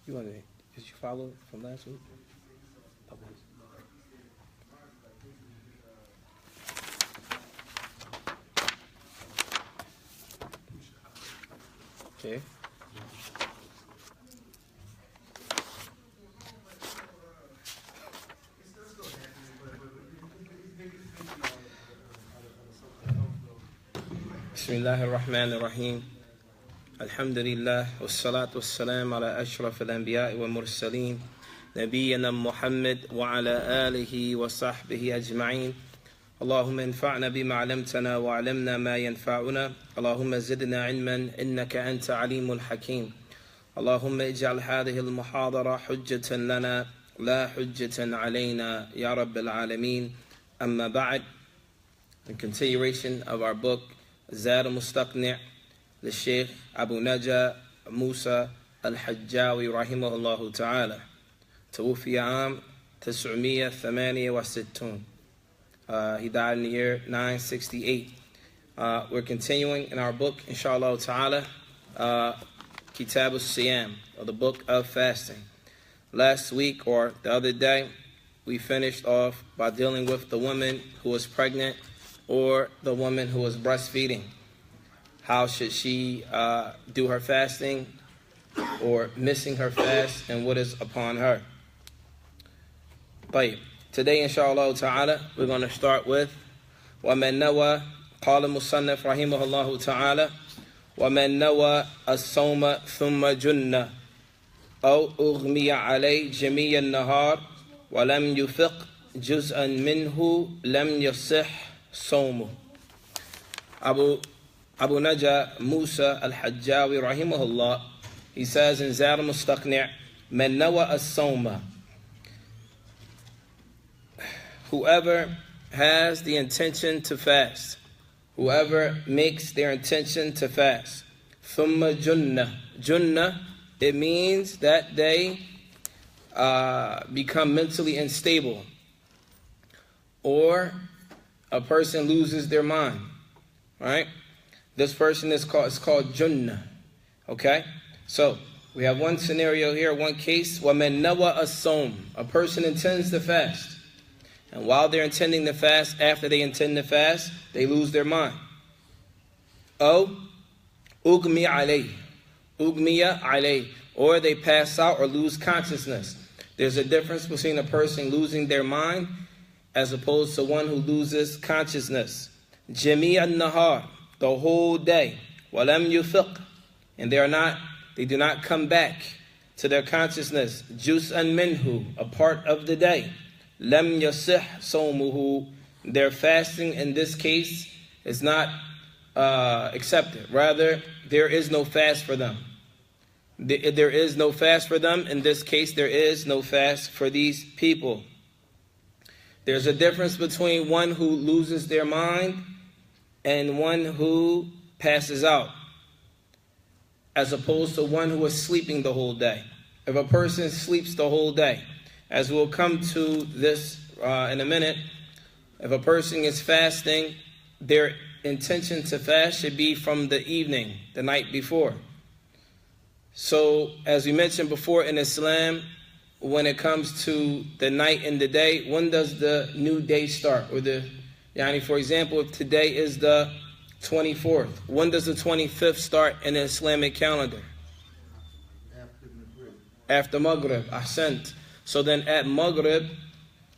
You want to? Did you follow from last week? Okay. Bismillah ar-Rahman ar-Rahim. Alhamdulillah, wassalatu wassalam ala ashraf al-anbiya wa mursaleen, nabiyyina Muhammad wa ala alihi wa sahbihi ajma'in. Allahumma anfa'na bima 'allamtana wa 'allimna ma yanfa'una. Allahumma zidna 'ilman innaka anta 'alimul hakim. Allahumma ij'al hadhihi al-muhadara hujjatan lana la hujjatan 'alayna ya rabbil alamin. Amma ba'd. In continuation of our book Zad al-Mustaqni' the Sheikh Abu Najah Musa Al-Hajjawi rahimahullah ta'ala. توفي عام 968. He died in the year 968. We're continuing in our book, inshallah ta'ala, Kitab al-Siyam, or the book of fasting. Last week, or the other day, we finished off by dealing with the woman who was pregnant or the woman who was breastfeeding. How should she do her fasting or missing her fast, and what is upon her? But today, inshallah ta'ala, we're going to start with وَمَنْ نَوَى قَالَ مُصَنِّفْ رَحِمَهُ اللَّهُ تَعَالَى وَمَنْ نَوَى الصَّوْمَ ثُمَّ جُنَّ أَوْ أُغْمِيَ عَلَيْهِ جَمِيعَ النَّهَارِ وَلَمْ يُفِقْ جُزْءًا مِنْهُ لَمْ يَصِحْ صَوْمُهُ. Abu Najah Musa Al-Hajjawi rahimahullah, he says in Zad al-Mustaqni', مَنْ نَوَى الصَّوْمَ, whoever has the intention to fast, whoever makes their intention to fast, ثُمَّ جُنَّ, it means that they become mentally unstable, or a person loses their mind, right? This person is called Junnah. Okay? So, we have one scenario here, one case. وَمَنْ نَوَى الصَّوْمَ, a person intends to fast. And while they're intending to fast, after they intend to fast, they lose their mind. أَوْ أُغْمِيَ عَلَيْهِ, or they pass out or lose consciousness. There's a difference between a person losing their mind as opposed to one who loses consciousness. جَمِيعَ النَّهَارِ, the whole day. وَلَمْ يُفِقْ, and they do not come back to their consciousness. جُزْءًا مِنْهُ, a part of the day. لَمْ يَصِحْ صَوْمُهُ, their fasting in this case is not accepted. Rather, there is no fast for them. There is no fast for them. In this case, there is no fast for these people. There's a difference between one who loses their mind and one who passes out, as opposed to one who is sleeping the whole day. If a person sleeps the whole day, as we'll come to this in a minute, if a person is fasting, their intention to fast should be from the evening, the night before. So, as we mentioned before in Islam, when it comes to the night and the day, when does the new day start? Or for example, if today is the 24th, when does the 25th start in the Islamic calendar? After Maghrib. Ahsant. So then at Maghrib,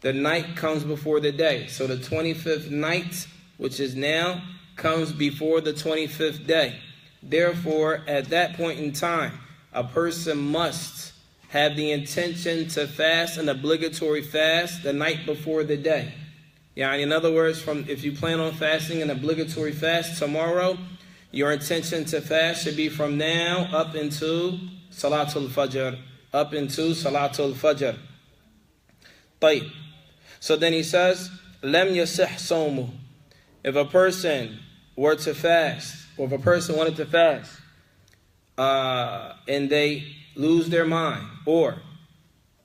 the night comes before the day. So the 25th night, which is now, comes before the 25th day. Therefore, at that point in time, a person must have the intention to fast an obligatory fast the night before the day. In other words, if you plan on fasting an obligatory fast tomorrow, your intention to fast should be from now up into Salatul Fajr. طيب. So then he says, لَمْ يَصِحْ صَوْمُهُ, if a person were to fast, or if a person wanted to fast, and they lose their mind, or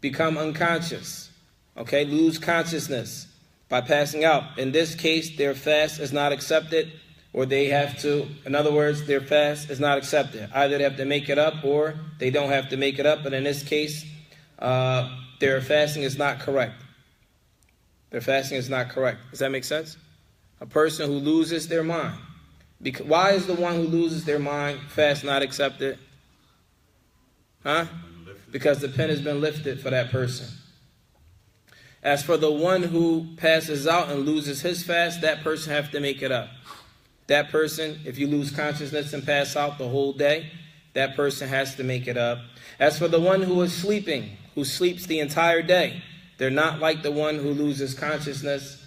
become unconscious, lose consciousness by passing out. In this case, their fast is not accepted. or they have to, in other words, their fast is not accepted. Either they have to make it up or they don't have to make it up. But in this case, their fasting is not correct. Their fasting is not correct. Does that make sense? A person who loses their mind. Why is the one who loses their mind fast not accepted? Because the pen has been lifted for that person. As for the one who passes out and loses his fast, that person have to make it up. That person, if you lose consciousness and pass out the whole day, that person has to make it up. As for the one who is sleeping, who sleeps the entire day, they're not like the one who loses consciousness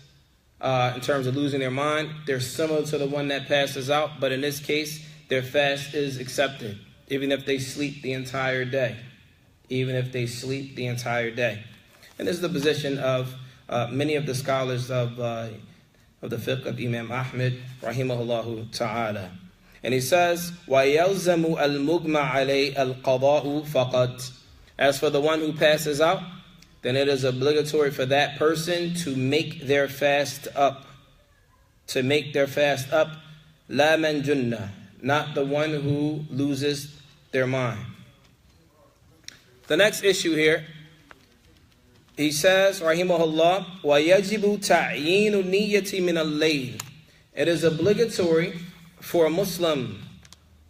in terms of losing their mind. They're similar to the one that passes out, but in this case, their fast is accepted, even if they sleep the entire day. Even if they sleep the entire day. And this is the position of many of the scholars of the fiqh of Imam Ahmed, rahimahullah ta'ala. And he says, وَيَلْزَمُ الْمُغْمَ عَلَيْهِ الْقَضَاءُ فَقَطْ. As for the one who passes out, then it is obligatory for that person to make their fast up. To make their fast up, لَا مَنْ جُنَّةٍ, not the one who loses their mind. The next issue here, he says, rahimahullah, وَيَجِبُ تَعْيِينُ النِّيَّةِ مِنَ اللَّيْلِ. It is obligatory for a Muslim,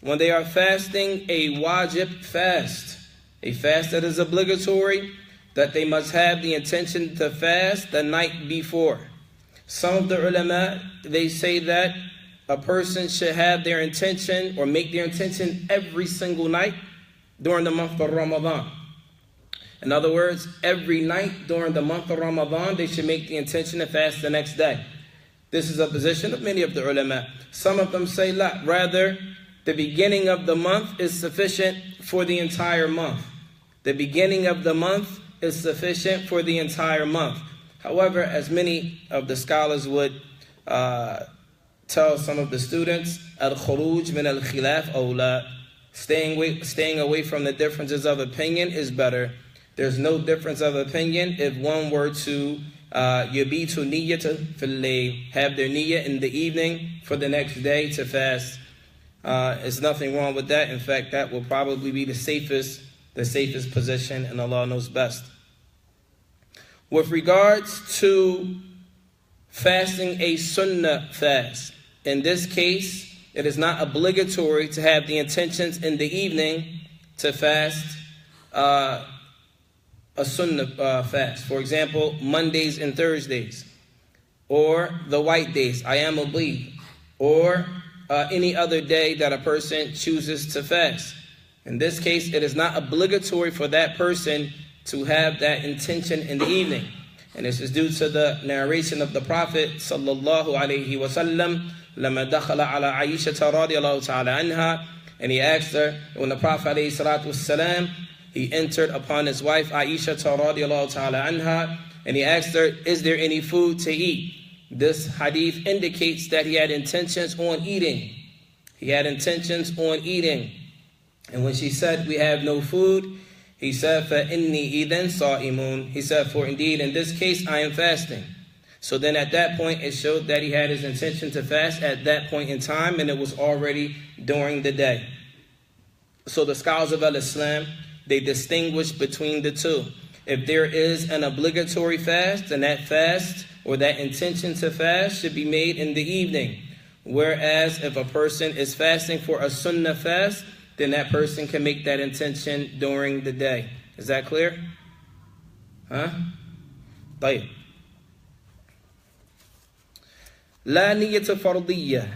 when they are fasting a wajib fast, a fast that is obligatory, that they must have the intention to fast the night before. Some of the ulama, they say that a person should have their intention or make their intention every single night during the month of Ramadan. In other words, every night during the month of Ramadan, they should make the intention to fast the next day. This is a position of many of the ulama. Some of them say, la, rather, the beginning of the month is sufficient for the entire month. The beginning of the month is sufficient for the entire month. However, as many of the scholars would tell some of the students, al-khuruj min al-khilaf awla, staying away from the differences of opinion is better. There's no difference of opinion if one were to yabitu niyyata fil layl, have their niyyah in the evening for the next day to fast. There's nothing wrong with that. In fact, that will probably be the safest position, and Allah knows best. With regards to fasting a sunnah fast, in this case, it is not obligatory to have the intentions in the evening to fast a sunnah fast. For example, Mondays and Thursdays, or the white days, ayamul bid, or any other day that a person chooses to fast. In this case, it is not obligatory for that person to have that intention in the evening. And this is due to the narration of the Prophet sallallahu alaihi wasallam, لما دخل على عائشة رضي الله تعالى عنها, and he asked her, when the Prophet alayhi salatu wasalam, he entered upon his wife Aisha radiallahu ta'ala anha, and he asked her, is there any food to eat? This hadith indicates that he had intentions on eating. He had intentions on eating. And when she said, we have no food, he said, فَإِنِّي إِذًا صَائِمٌ. He said, for indeed, in this case, I am fasting. So then at that point, it showed that he had his intention to fast at that point in time, and it was already during the day. So the scholars of Al-Islam, they distinguish between the two. If there is an obligatory fast, then that fast or that intention to fast should be made in the evening. Whereas if a person is fasting for a sunnah fast, then that person can make that intention during the day. Is that clear? طيب. لا نية فرضية.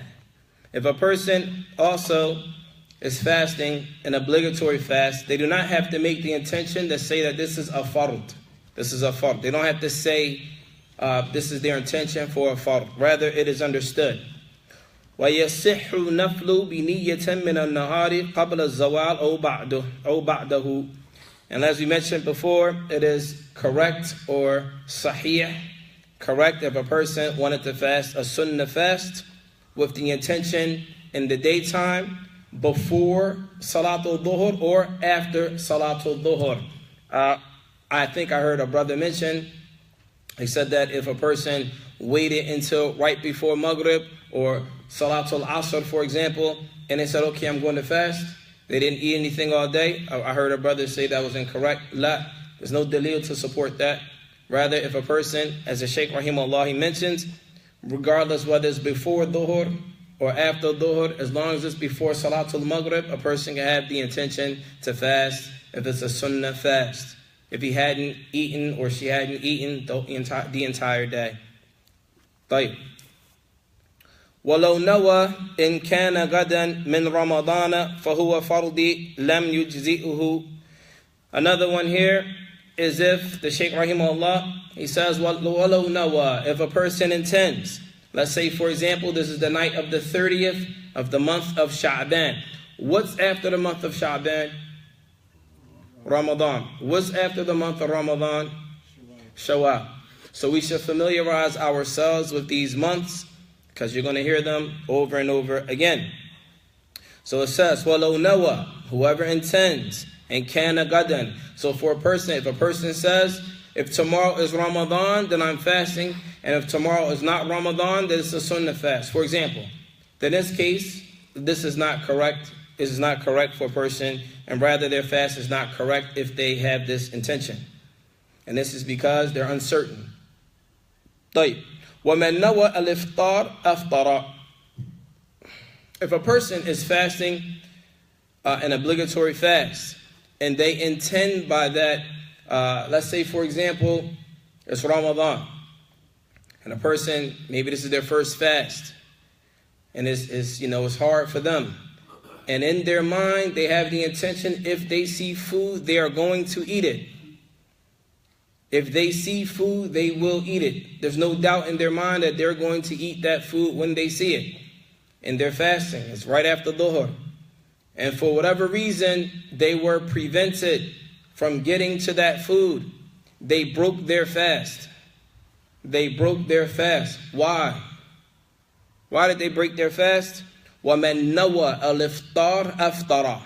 If a person also is fasting an obligatory fast, they do not have to make the intention to say that this is a fard. This is a fard. They don't have to say this is their intention for a fard. Rather, it is understood. وَيَصِحُّ النَّفْلُ بِنِيَّةٍ مِّنَ النَّهَارِ قَبْلَ الزَّوَالِ أَوْ بَعْدَهُ. And as we mentioned before, it is correct or sahih, correct if a person wanted to fast a sunnah fast with the intention in the daytime, before Salatul Dhuhr or after Salatul Dhuhr. I think I heard a brother mention, he said that if a person waited until right before Maghrib or Salatul Asr, for example, and they said, okay, I'm going to fast. They didn't eat anything all day. I heard a brother say that was incorrect. La, there's no dalil to support that. Rather, if a person, as the Shaykh Rahimahullah, he mentions, regardless whether it's before Dhuhr or after Dhuhr, as long as it's before Salatul Maghrib, a person can have the intention to fast if it's a sunnah fast. If he hadn't eaten or she hadn't eaten the entire day. طيب. ولو نوى إن كان غدا من رمضان فهو فرضي لم يجزئه. Another one here is if the Shaykh Rahimahullah, he says, وَلَوْ نَوَى, if a person intends, let's say for example, this is the night of the 30th of the month of Sha'ban. What's after the month of Sha'ban? Ramadan. What's after the month of Ramadan? Shawwal. So we should familiarize ourselves with these months, because you're going to hear them over and over again. So it says, وَلَوْ نَوَى, whoever intends, and kana gadan. So for a person, if a person says, if tomorrow is Ramadan, then I'm fasting, and if tomorrow is not Ramadan, then it's a sunnah fast. For example, in this case, this is not correct. This is not correct for a person, and rather their fast is not correct if they have this intention. And this is because they're uncertain. طيب. وَمَنْ نَوَى الْإِفْطَارَ أَفْطَرَ. If a person is fasting an obligatory fast, and they intend by that, let's say for example, it's Ramadan, and a person, maybe this is their first fast, and it's hard for them, and in their mind they have the intention, if they see food, they are going to eat it. If they see food, they will eat it. There's no doubt in their mind that they're going to eat that food when they see it. And they're fasting. It's right after Dhuhr. And for whatever reason, they were prevented from getting to that food. They broke their fast. They broke their fast. Why? Why did they break their fast? وَمَنْ نَوَى الْإِفْطَارَ أَفْطَرَ.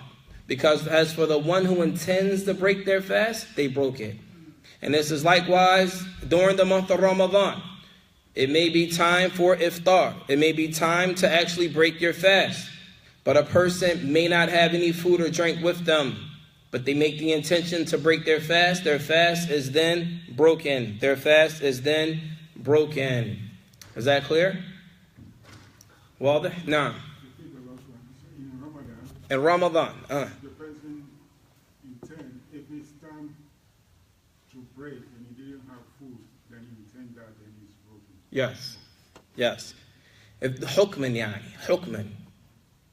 Because as for the one who intends to break their fast, they broke it. And this is likewise during the month of Ramadan. It may be time for iftar. It may be time to actually break your fast. But a person may not have any food or drink with them, but they make the intention to break their fast. Their fast is then broken. Their fast is then broken. Is that clear? Well, no. In Ramadan. The person intend, if it's time to break and he didn't have food, then he intend that and he's broken. Yes. Yes. If the hukman,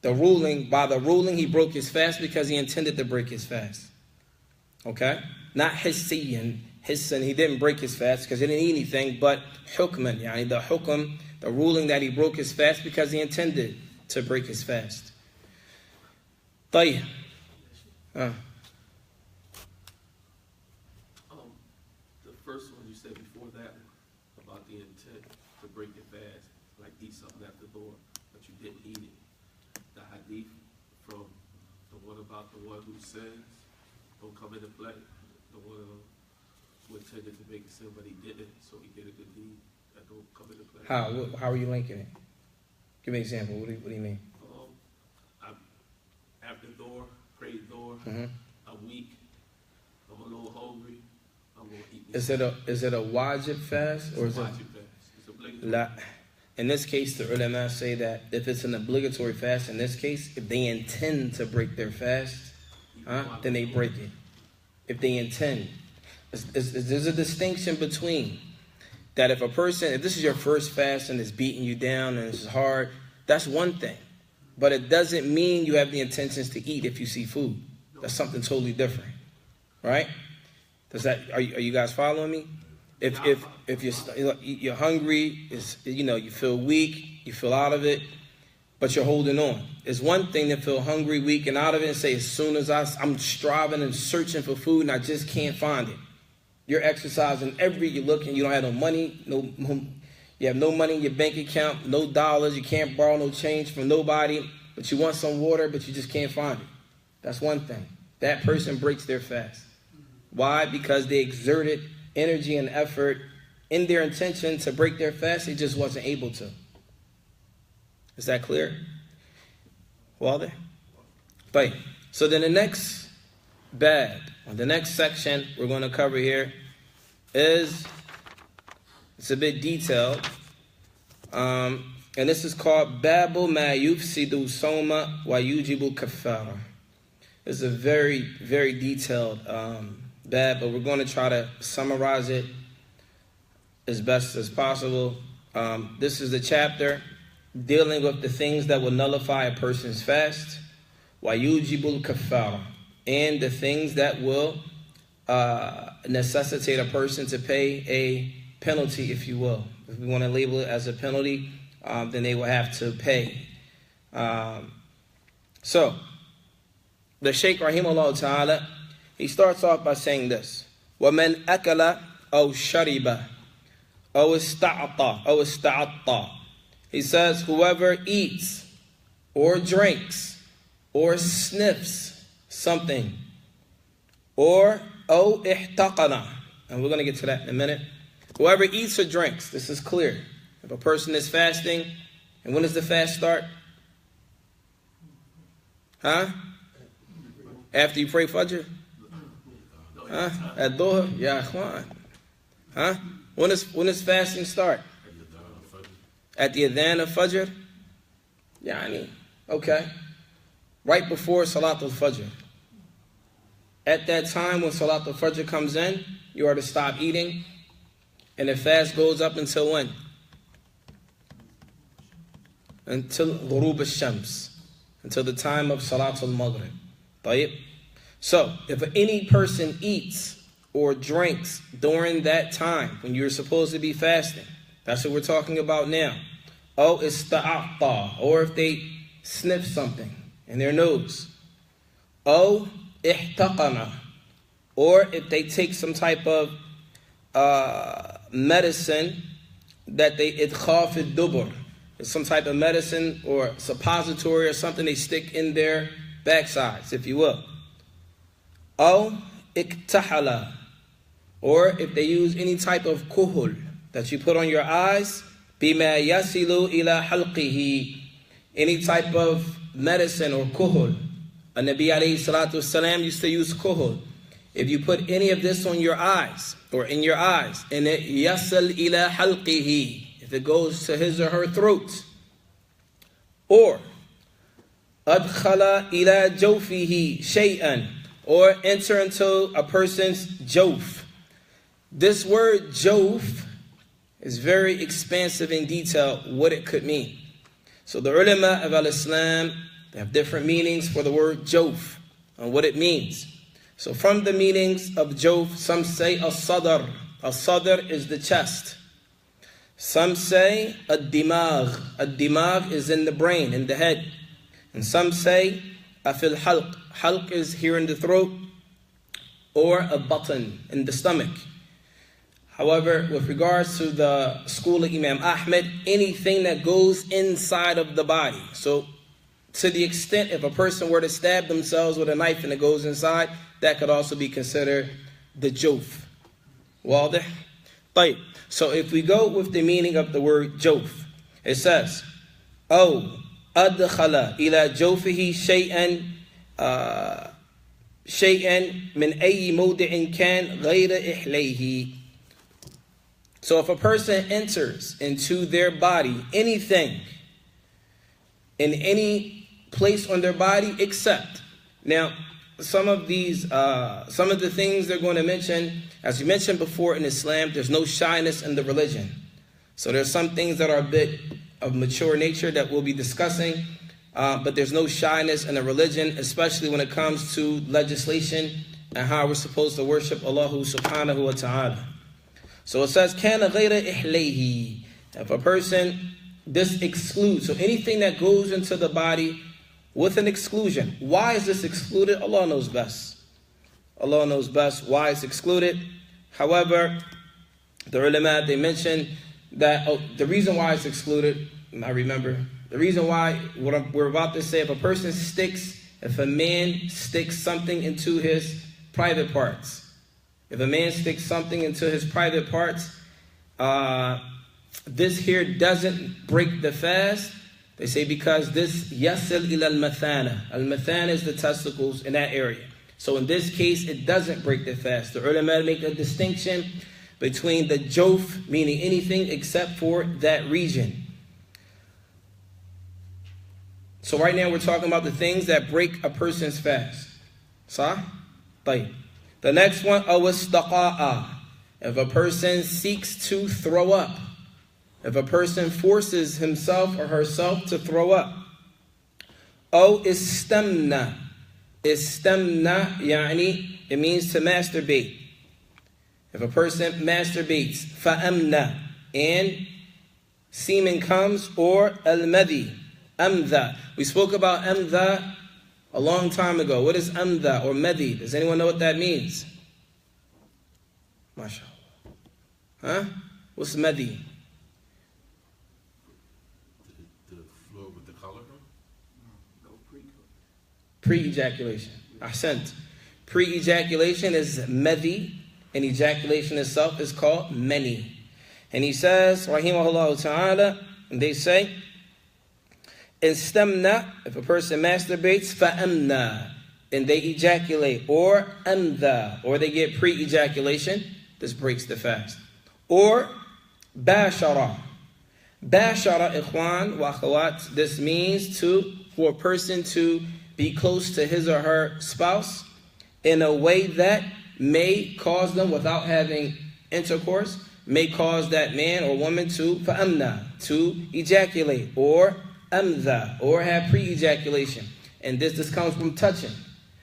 the ruling, by the ruling he broke his fast because he intended to break his fast. Okay? Not hissiyan, he didn't break his fast because he didn't eat anything, but hukman, the hukm, the ruling that he broke his fast because he intended to break his fast. طيب. The first one you said before that about the intent to break your fast, like eat something at the door, but you didn't eat it. The hadith from the one about the one who sins don't come into play. The one who intended to make a sin, but he didn't, so he did a good deed. That don't come into play. How are you linking it? Give me an example. What do you mean? After door, prayed door, I'm weak, I'm a little hungry, I'm going to eat this. Is it a wajib fast? Or is it? Wajib fast. It's obligatory. In this case, the ulama say that if it's an obligatory fast, in this case, if they intend to break their fast, then they break it. If they intend. There's a distinction between that if this is your first fast and it's beating you down and it's hard, that's one thing. But it doesn't mean you have the intentions to eat if you see food. That's something totally different, right? Are you guys following me? If you're hungry, you feel weak, you feel out of it, but you're holding on. It's one thing to feel hungry, weak, and out of it, and say, as soon as I'm striving and searching for food and I just can't find it. You're exercising you're looking, you don't have no money, you have no money in your bank account, no dollars, you can't borrow no change from nobody, but you want some water, but you just can't find it. That's one thing. That person breaks their fast. Why? Because they exerted energy and effort in their intention to break their fast, they just wasn't able to. Is that clear? Well there. Right. So then the next the next section we're going to cover here is, it's a bit detailed. And this is called Babu Ma Yufsidu Soma Wa Yujibu Kafara. It's a very, very detailed bab, but we're going to try to summarize it as best as possible. This is the chapter dealing with the things that will nullify a person's fast, wa yujibul kafara, and the things that will necessitate a person to pay a penalty, if you will. If we want to label it as a penalty, then they will have to pay. So, the Shaykh Rahimahullah Ta'ala, he starts off by saying this: وَمَنْ أَكَلَ أَوْ شَرِبَ أَوْ اسْتَعَطَّى. He says, whoever eats or drinks or sniffs something, or أَوْ احْتَقَنَ, and we're going to get to that in a minute. Whoever eats or drinks, this is clear. If a person is fasting, and when does the fast start? Huh? After you pray Fajr? Huh? At Dhuhr? Ya Ikhwan. Huh? When does fasting start? At the Adhan of Fajr? Yani, okay. Right before Salatul Fajr. At that time when Salatul Fajr comes in, you are to stop eating. And the fast goes up until when? Until Ghurub al-Shams. Until the time of Salatul Maghrib. Tayyib. So, if any person eats or drinks during that time when you're supposed to be fasting, that's what we're talking about now. Oh, ista'atta, or if they sniff something in their nose. Oh, ihtaqana, or if they take some type of medicine that they idkhaf ad-dubur. It's some type of medicine or suppository or something they stick in their backsides, if you will. Oh, iktahala, or if they use any type of kuhul that you put on your eyes, bima yasilu ila halqihi, any type of medicine or kuhul. An-Nabi alayhi salatu wasalam used to use kuhul. If you put any of this on your eyes, or in your eyes, and it yasal ila halqihi, if it goes to his or her throat, or adkhala ila jawfihi shay'an, or enter into a person's jawf. This word jawf is very expansive in detail what it could mean. So the ulama of al-Islam, they have different meanings for the word jawf and what it means. So from the meanings of jawf, some say as-sadr. As-sadr is the chest. Some say ad-dimagh. Ad-dimagh is in the brain, in the head. And some say afil halq. Halq is here in the throat, or a button in the stomach. However, with regards to the school of Imam Ahmed, anything that goes inside of the body. So to the extent if a person were to stab themselves with a knife and it goes inside, that could also be considered the jawf. Wadih? Tayyib. So if we go with the meaning of the word jawf, it says, Oh, adkhala ila jawfihi shay'an min ayyi mawdi'in kan ghayra ihlayhi. So if a person enters into their body anything in any place on their body except, now some of the things they're going to mention, as we mentioned before in Islam, there's no shyness in the religion. So there's some things that are a bit of mature nature that we'll be discussing, but there's no shyness in the religion, especially when it comes to legislation and how we're supposed to worship Allah subhanahu wa ta'ala. So it says, Kana ghayra ihlayhi. If a person, this excludes, so anything that goes into the body with an exclusion. Why is this excluded? Allah knows best. Allah knows best why it's excluded. However, the ulama, they mention that the reason why it's excluded, I remember, the reason why, what we're about to say, if a man sticks something into his private parts, if a man sticks something into his private parts, this here doesn't break the fast They say because this yasil ila al-mathana. Al-mathana is the testicles in that area. So in this case, it doesn't break the fast. The ulama make a distinction between the jof, meaning anything except for that region. So right now we're talking about the things that break a person's fast. Sah? طيب. The next one, awistaqa'a. If a person seeks to throw up. If a person forces himself or herself to throw up. Aw istamna. Istamna, yani, it means to masturbate. If a person masturbates, fa'amna, and semen comes, or al-madi, amdha. We spoke about amdha a long time ago. What is amdha or madi? Does anyone know what that means? MashaAllah. Huh? What's madi? The fluid with the color? No, Pre-ejaculation. Ahsant. Pre-ejaculation is madi, and ejaculation itself is called mani. And he says, rahimahullah ta'ala, and they say, istamna, if a person masturbates, fa'amna, and they ejaculate, or amdha, or they get pre-ejaculation, this breaks the fast. Or bashara. Bashara, ikhwan wa akhawat, this means for a person to be close to his or her spouse in a way that may cause them, without having intercourse, may cause that man or woman to fa'amna, to ejaculate, or amdha, or have pre-ejaculation. And this comes from touching.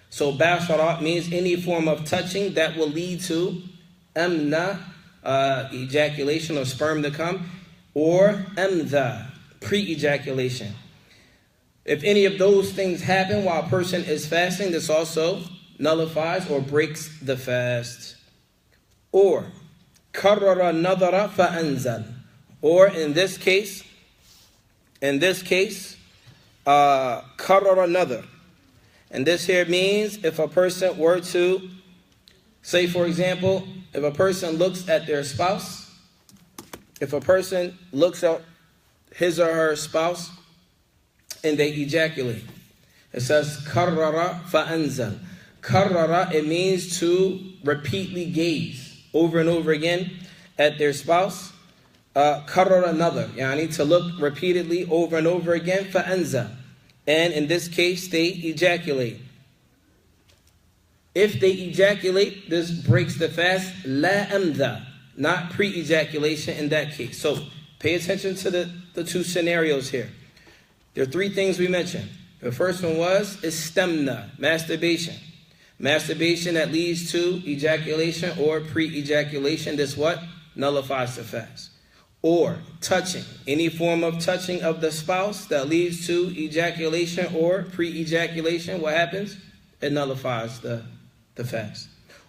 So bashara means any form of touching that will lead to amna, ejaculation or sperm to come, or amdha, pre-ejaculation. If any of those things happen while a person is fasting, this also nullifies or breaks the fast. Or karrara nadara fa'anzal. Or in this case, karrara nadar. And this here means if a person were to, say for example, if a person looks at their spouse, if a person looks at his or her spouse and they ejaculate, it says karrara fa'anzal. Karrara, it means to repeatedly gaze over and over again at their spouse. Karrara nadar, yani to look repeatedly over and over again, fa'anzal. And in this case, they ejaculate. If they ejaculate, this breaks the fast. La amdha, not pre-ejaculation in that case. So pay attention to the two scenarios here. There are three things we mentioned. The first one was istamna, masturbation. Masturbation that leads to ejaculation or pre-ejaculation. This what? Nullifies the fast. Or touching, any form of touching of the spouse that leads to ejaculation or pre-ejaculation, what happens? It nullifies the fast.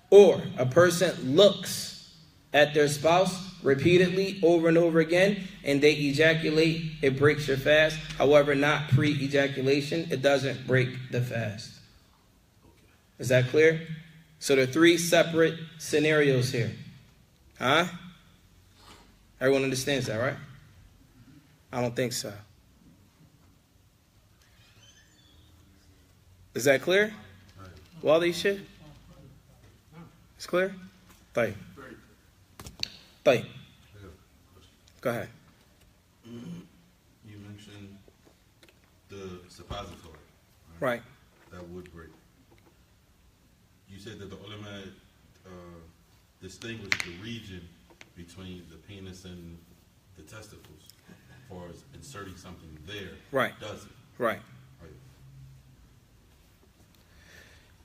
Or a person looks at their spouse repeatedly over and over again and they ejaculate, it breaks your fast. However, not pre-ejaculation, it doesn't break the fast. Is that clear? So there are three separate scenarios here. Huh? Everyone understands that, right? I don't think so. Is that clear? Well, these shit? It's clear? طيب. طيب. Go ahead. You mentioned the suppository. Right. That would break. You said that the ulama distinguished the region between the penis and the testicles as far as inserting something there. Right. Does it? Right. Right.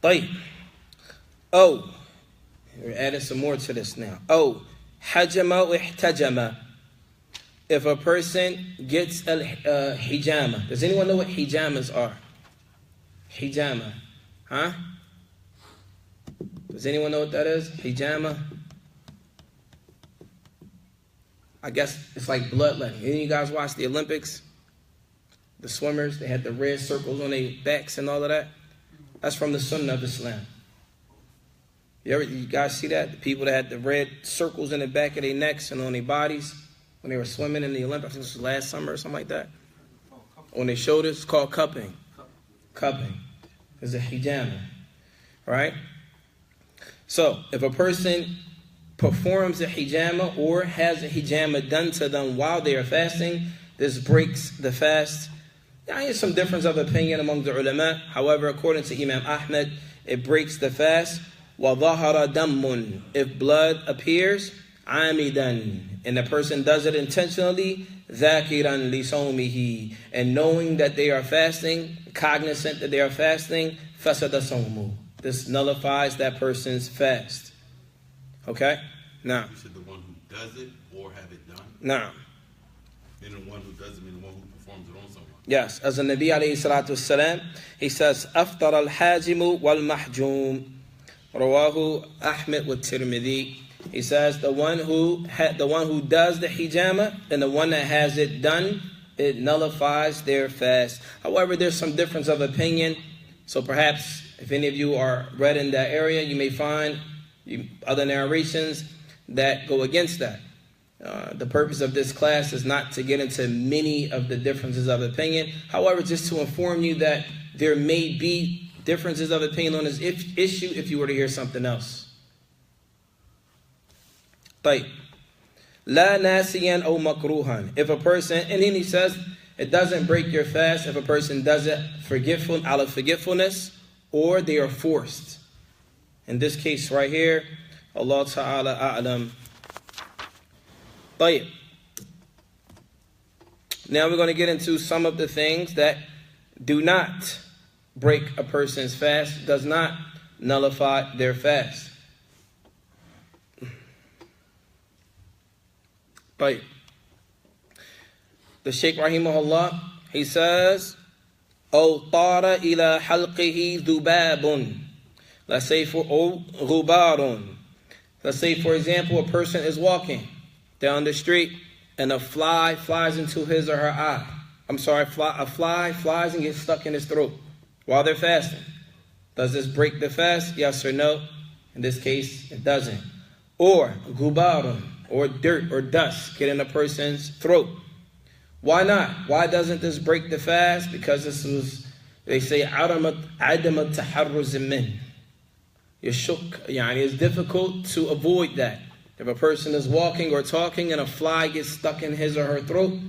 طيب. Oh, we're adding some more to this now. Oh, hajama wa ihtajama. If a person gets hijama. Does anyone know what hijamas are? Hijama. Huh? Does anyone know what that is? Hijama. I guess it's like bloodletting. Any of you guys watch the Olympics? The swimmers, they had the red circles on their backs and all of that. That's from the Sunnah of Islam. You guys see that? The people that had the red circles in the back of their necks and on their bodies when they were swimming in the Olympics. I think this was last summer or something like that. on their shoulders, it's called cupping. Cupping is a hijama, right? So if a person performs a hijama or has a hijama done to them while they are fasting, this breaks the fast. Now, here's some difference of opinion among the ulama. However, according to Imam Ahmed, it breaks the fast. وَظَهَرَ دَمٌ. If blood appears, عَامِدًا, and the person does it intentionally, ذَاكِرًا لِصَوْمِهِ, and knowing that they are fasting, cognizant that they are fasting, فَسَدَ صَوْمُهُ. This nullifies that person's fast. Okay? Now. You said the one who does it or have it done? Now. Meaning the one who does it, meaning the one who performs it on someone. Yes, as the Nabi alayhi salatu wasalam, he says, أفطر الحاجم والمحجوم. Rawahu Ahmed with Tirmidhi. He says the one who does the hijama and the one that has it done, it nullifies their fast. However, there's some difference of opinion. So perhaps if any of you are read in that area, you may find other narrations that go against that. The purpose of this class is not to get into many of the differences of opinion. However, just to inform you that there may be differences of opinion on this issue if you were to hear something else. طيب. لا ناسيا أو مكروها. If a person, and then he says, it doesn't break your fast if a person does it out of forgetfulness or they are forced. In this case right here, Allah Ta'ala A'lam. طيب. Now we're going to get into some of the things that do not break a person's fast, does not nullify their fast. But the Shaykh Rahimahullah, he says, أو طار إلى حلقه ذباب. Let's say غبار. Let's say, for example, a person is walking down the street and a fly flies into his or her eye. A fly flies and gets stuck in his throat while they're fasting. Does this break the fast? Yes or no? In this case, it doesn't. Or gubarun, or dirt or dust get in a person's throat. Why not? Why doesn't this break the fast? Because this was, they say, عدم التحرز منه. It's difficult to avoid that. If a person is walking or talking and a fly gets stuck in his or her throat,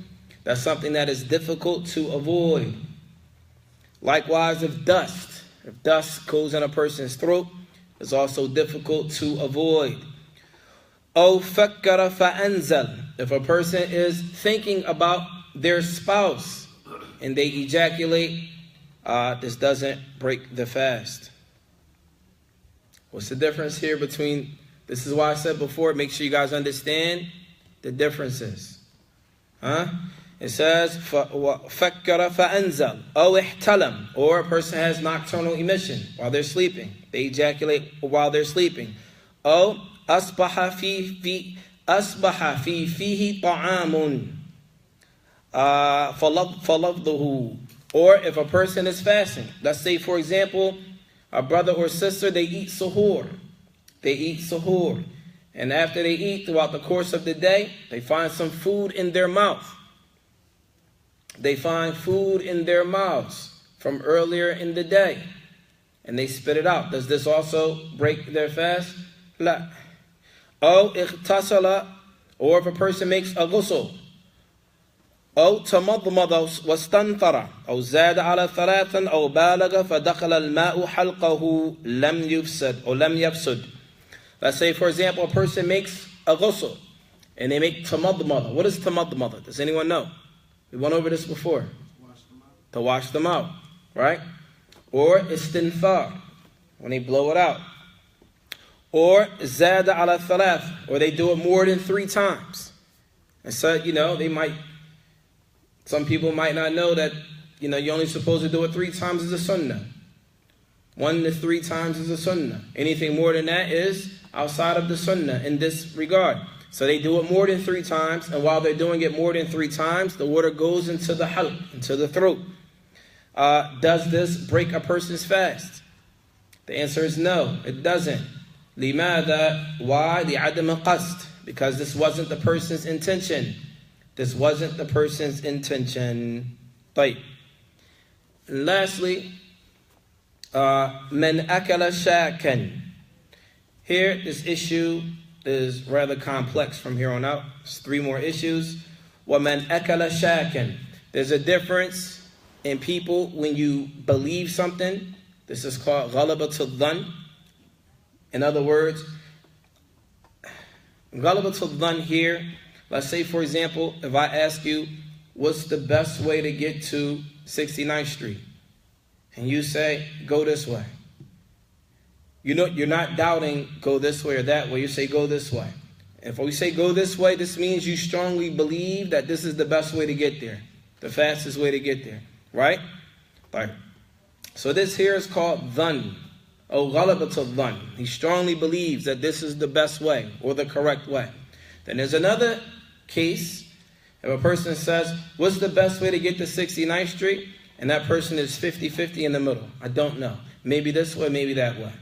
that's something that is difficult to avoid. Likewise, if dust goes in a person's throat, it's also difficult to avoid. أو فكر فأنزل. If a person is thinking about their spouse and they ejaculate, this doesn't break the fast. What's the difference here between, this is why I said before, make sure you guys understand the differences. It says, فَكَّرَ فَأَنزَلْ أَوْ احْتَلَمْ. Or a person has nocturnal emission while they're sleeping. They ejaculate while they're sleeping. أو أصبح في فيه طعام فلفظه. Or if a person is fasting. Let's say, for example, a brother or sister, they eat suhoor. And after they eat, throughout the course of the day, they find some food in their mouth. They find food in their mouths from earlier in the day, and they spit it out. Does this also break their fast? La. أو اغتسل. Or if a person makes a ghusl. أو تمضمض واستنثر أو زاد على ثلاثا أو بالغ فدخل الماء حلقه لم يفسد أو لم يفسد. Let's say, for example, a person makes a ghusl and they make tamadmada. What is tamadmada? Does anyone know? We went over this before. To wash them out, right? Or istinthar, when they blow it out. Or zada ala thalath, or they do it more than 3 times. And so, some people might not know that, you're only supposed to do it 3 times as a sunnah. 1 to 3 times is a sunnah. Anything more than that is outside of the sunnah in this regard. So they do it more than 3 times, and while they're doing it more than 3 times, the water goes into the halq, into the throat. Does this break a person's fast? The answer is no, it doesn't. لماذا? Why? لعدم القصد. Because this wasn't the person's intention. طيب. And lastly, من أكل شاكا. Here, this issue is rather complex from here on out. It's 3 more issues. وَمَنْ أَكَلَ شَاكًا. There's a difference in people when you believe something. This is called غَلَبَةُ الظَّنِّ. In other words, غَلَبَةُ الظَّنِّ here, let's say for example, if I ask you, what's the best way to get to 69th Street? And you say, go this way. You know, you're not doubting go this way or that way. You say go this way. If we say go this way, this means you strongly believe that this is the best way to get there. The fastest way to get there. Right? Right. So this here is called dhan. Oh, ghalabatul dhan. He strongly believes that this is the best way or the correct way. Then there's another case. If a person says, what's the best way to get to 69th Street? And that person is 50-50 in the middle. I don't know. Maybe this way, maybe that way.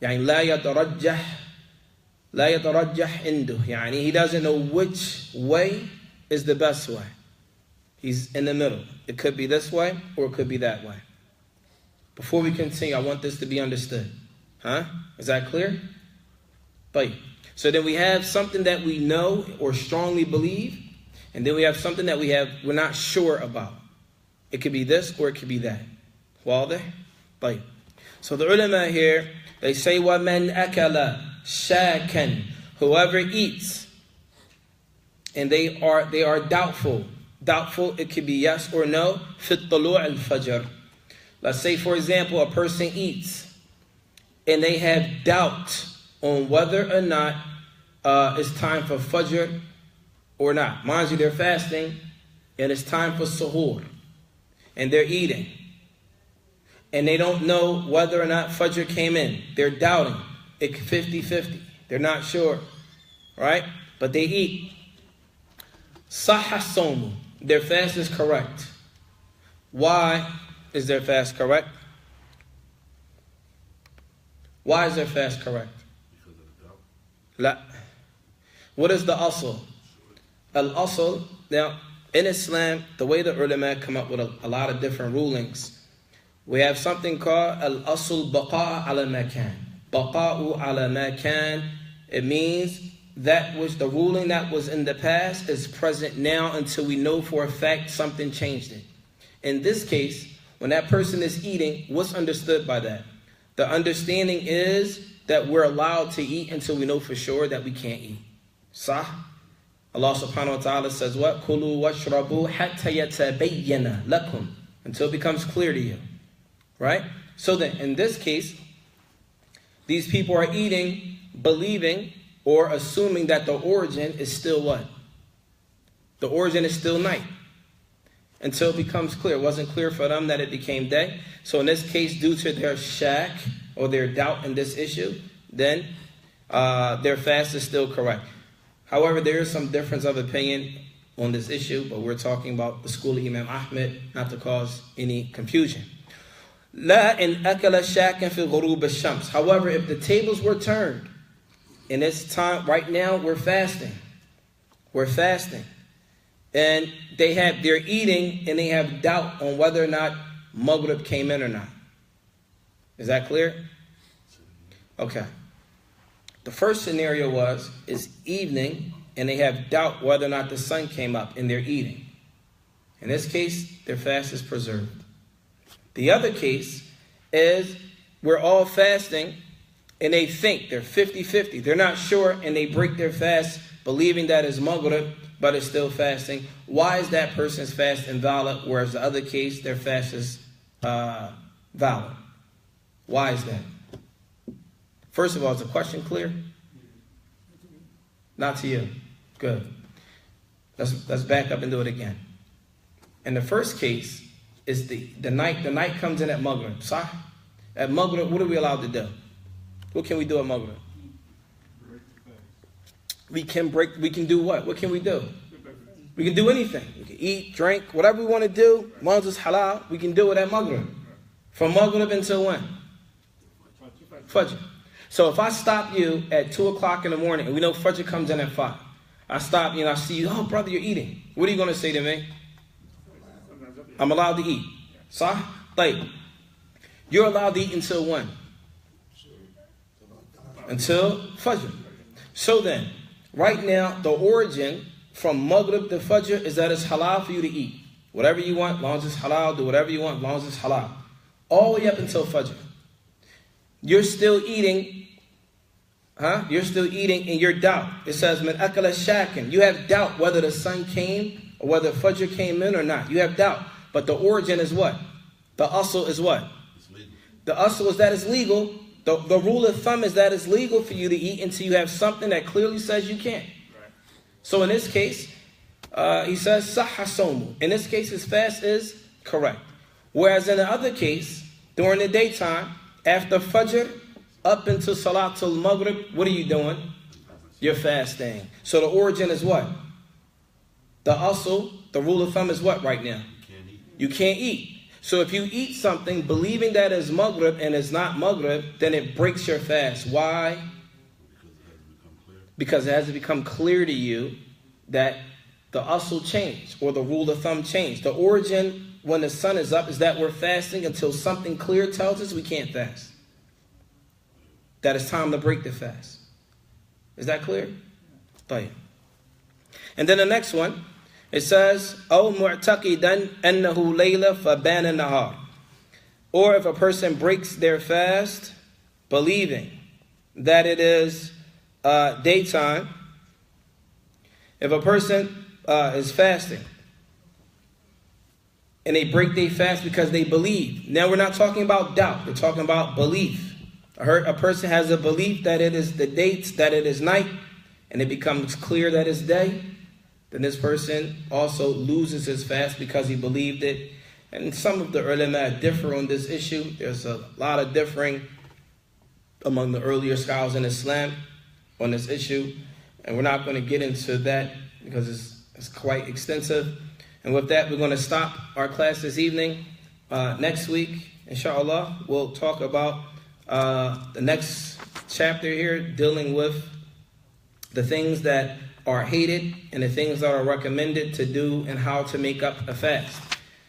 يعني لا يترجح عنده. يعني he doesn't know which way is the best way. He's in the middle. It could be this way or it could be that way. Before we continue, I want this to be understood. Huh? Is that clear? But so then we have something that we know or strongly believe, and then we have something that we're not sure about. It could be this or it could be that. واضح? طيب. So the ulama here, they say وَمَنْ أَكَلَ شَاكًا. Whoever eats and they are doubtful. Doubtful, it could be yes or no. فِي الطُّلُوعِ الْفَجْرِ. Let's say for example, a person eats and they have doubt on whether or not it's time for Fajr or not. Mind you, they're fasting and it's time for Suhoor. And they're eating. And they don't know whether or not Fajr came in. They're doubting. It's 50-50. They're not sure. Right? But they eat. Sahha somu. Their fast is correct. Why is their fast correct? Why is their fast correct? Because of the doubt. La. What is the asl? Al-asl. Now, in Islam, the way the ulama come up with a lot of different rulings, we have something called al-asl baqa' ala makan. Baqa'u ala makan. It means that which the ruling that was in the past is present now until we know for a fact something changed it. In this case, when that person is eating, what's understood by that? The understanding is that we're allowed to eat until we know for sure that we can't eat. Sah? Allah subhanahu wa ta'ala says what? Kulu washrabu hatta yatabayyana lakum. Until it becomes clear to you. Right? So then, in this case, these people are eating, believing, or assuming that the origin is still what? The origin is still night. Until it becomes clear. It wasn't clear for them that it became day. So in this case, due to their shak, or their doubt in this issue, then their fast is still correct. However, there is some difference of opinion on this issue, but we're talking about the school of Imam Ahmed, not to cause any confusion. لا إن أكل شاكا في غروب الشمس. However, if the tables were turned, and it's time, right now we're fasting. We're fasting. And they're eating and they have doubt on whether or not Maghrib came in or not. Is that clear? Okay. The first scenario is evening and they have doubt whether or not the sun came up and they're eating. In this case, their fast is preserved. The other case is we're all fasting and they think they're 50-50. They're not sure and they break their fast believing that it's Maghrib, but it's still fasting. Why is that person's fast invalid, whereas the other case, their fast is valid? Why is that? First of all, is the question clear? Not to you. Good. Let's back up and do it again. In the first case, is the night comes in at Maghrib. Sah? At Maghrib, what are we allowed to do? What can we do at Maghrib? We can do what? What can we do? We can do anything. We can eat, drink, whatever we want to do. As long as it's halal, we can do it at Maghrib. From Maghrib until when? Fajr. So if I stop you at 2 o'clock in the morning, and we know Fajr comes in at 5. I stop you and I see you, oh brother, you're eating. What are you going to say to me? I'm allowed to eat. Sah? Like, you're allowed to eat until when? Until Fajr. So then, right now, the origin from Maghrib to Fajr is that it's halal for you to eat. Whatever you want, as long as it's halal, do whatever you want, as long as it's halal. All the way up until Fajr. You're still eating, You're still eating in your doubt. It says, "Min akala shakin." You have doubt whether the sun came or whether Fajr came in or not. You have doubt. But the origin is what? The asl is what? The asl is that it's legal. The rule of thumb is that it's legal for you to eat until you have something that clearly says you can't. Right. So in this case, he says, "Sahha somu." In this case, his fast is correct. Whereas in the other case, during the daytime, after Fajr, up until Salatul Maghrib, what are you doing? You're fasting. So the origin is what? The asl, the rule of thumb is what right now? You can't eat. So if you eat something believing that is Maghrib and it's not Maghrib, then it breaks your fast. Why? Because it has to become clear to you that the asl changed or the rule of thumb changed. The origin when the sun is up is that we're fasting until something clear tells us we can't fast. That it's time to break the fast. Is that clear? And then the next one, it says, "O mu'taqidan annahu layla fabana nahar." Or if a person breaks their fast, believing that it is daytime. If a person is fasting and they break their fast because they believe. Now we're not talking about doubt. We're talking about belief. A person has a belief that it is the dates, that it is night, and it becomes clear that it's day. Then this person also loses his fast because he believed it. And some of the ulama differ on this issue. There's a lot of differing among the earlier scholars in Islam on this issue. And we're not going to get into that because it's quite extensive. And with that, we're going to stop our class this evening. Next week, inshallah, we'll talk about the next chapter here, dealing with the things that are hated and the things that are recommended to do and how to make up a fast.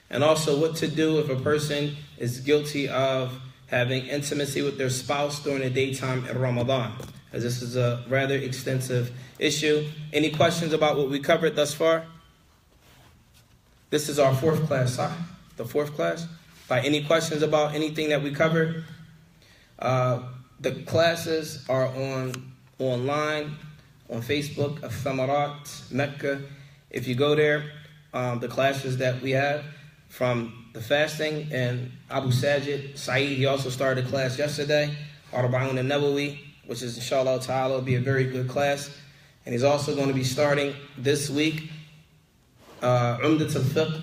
And also what to do if a person is guilty of having intimacy with their spouse during the daytime in Ramadan, as this is a rather extensive issue. Any questions about what we covered thus far? This is our fourth class, the fourth class. Any questions about anything that we covered? The classes are online, on Facebook, Al-Thamaraat, Mecca. If you go there, the classes that we have from the fasting, and Abu Sajid, Saeed, he also started a class yesterday, Arba'un al-Nawawi, which is, inshallah ta'ala, will be a very good class. And he's also going to be starting this week, Umdat al-Fiqh,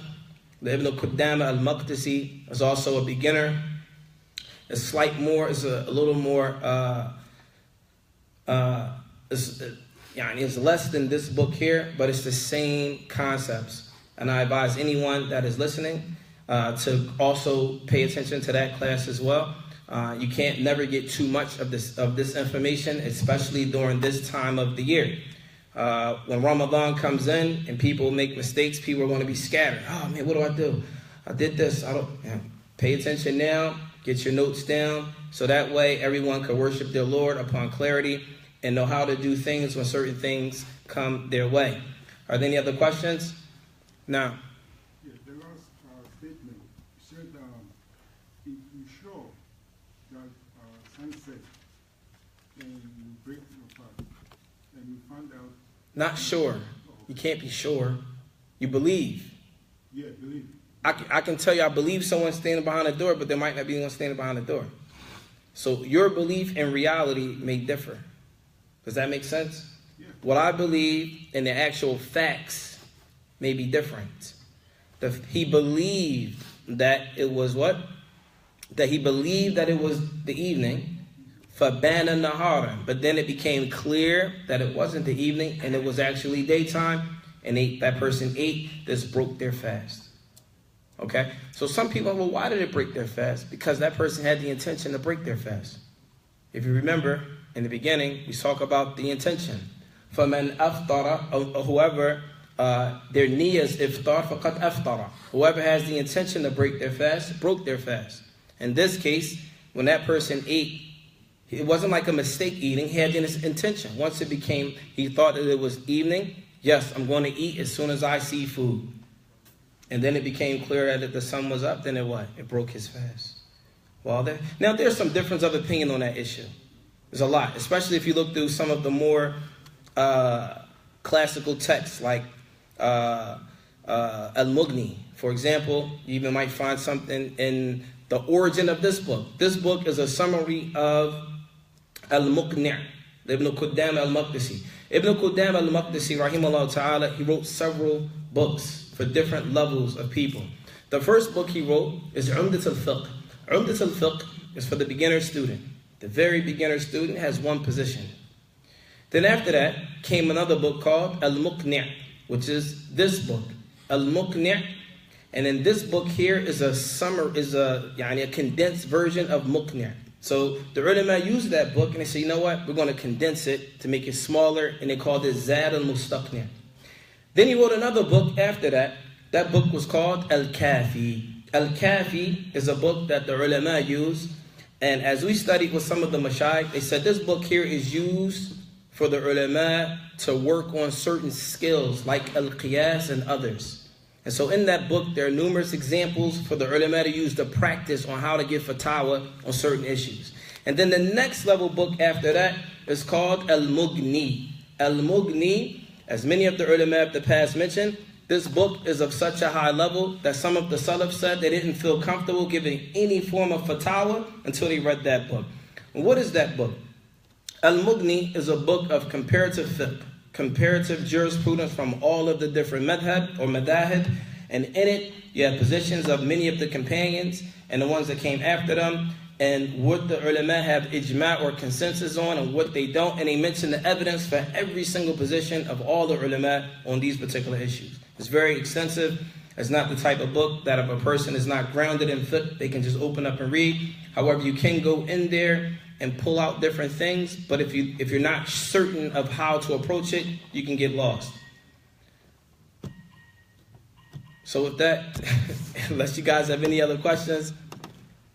the Ibn al-Qudama al-Maqdisi is also a beginner. It's a little more, it's less than this book here, but it's the same concepts. And I advise anyone that is listening to also pay attention to that class as well. You can't never get too much of this information, especially during this time of the year. When Ramadan comes in and people make mistakes, people are going to be scattered. Oh man, what do I do? I did this. Pay attention now. Get your notes down so that way everyone can worship their Lord upon clarity and know how to do things when certain things come their way. Are there any other questions? No. Yeah, the last statement said if you show that sunset and you break your fast and you find out. Not sure. You can't be sure. You believe. Yeah, believe. I can tell you I believe someone's standing behind the door, but there might not be anyone standing behind the door. So your belief and reality may differ. Does that make sense? Yeah. What I believe and the actual facts may be different. He believed that it was what? That he believed that it was the evening. Fabana Nahara. But then it became clear that it wasn't the evening and it was actually daytime. And that person ate. This broke their fast. Okay? So some people, well, why did it break their fast? Because that person had the intention to break their fast. If you remember, in the beginning, we talk about the intention. فَمَنْ أَفْطَرَ, whoever their niyyahs iftar faqad aftara. Whoever has the intention to break their fast, broke their fast. In this case, when that person ate, it wasn't like a mistake eating. He had this intention. Once it became, he thought that it was evening. Yes, I'm going to eat as soon as I see food. And then it became clear that if the sun was up, then it what? It broke his fast. Well, now there's some difference of opinion on that issue. There's a lot, especially if you look through some of the more classical texts like Al-Mughni. For example, you even might find something in the origin of this book. This book is a summary of Al-Muqni', Ibn Qudam al-Maqdisi. Ibn Qudam al-Maqdisi, rahimahullah ta'ala, he wrote several books for different levels of people. The first book he wrote is Umdat al-Fiqh. Umdat al-Fiqh is for the beginner student. The very beginner student has one position. Then after that came another book called Al-Muqni', which is this book, Al-Muqni'. And in this book here is a condensed version of Muqni'. So the ulama used that book and they said, you know what, we're going to condense it to make it smaller, and they called it Zad al-Mustaqni'. Then he wrote another book after that. That book was called Al-Kafi. Al-Kafi is a book that the ulama used, and as we studied with some of the mashayikh, they said this book here is used for the ulama to work on certain skills like al-qiyas and others. And so in that book, there are numerous examples for the ulama to use to practice on how to give fatwa on certain issues. And then the next level book after that is called Al-Mughni. Al-Mughni, as many of the ulama of the past mentioned, this book is of such a high level that some of the Salaf said they didn't feel comfortable giving any form of fatwa until they read that book. And what is that book? Al-Mughni is a book of comparative fiqh, comparative jurisprudence from all of the different madhab or madahib, and in it you have positions of many of the companions and the ones that came after them, and what the ulama have ijma' or consensus on and what they don't, and they mention the evidence for every single position of all the ulama on these particular issues. It's very extensive. It's not the type of book that if a person is not grounded in fiqh, they can just open up and read. However, you can go in there and pull out different things, but if you're not certain of how to approach it, you can get lost. So with that, unless you guys have any other questions,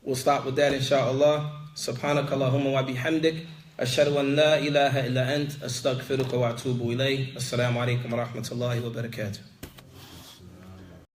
we'll stop with that, inshaAllah. Subhanaka Allahumma wa bihamdik. Ashhadu an la ilaha illa ant. Astaghfiruka wa atubu ilayh. Assalamu alaikum wa rahmatullahi wa barakatuh.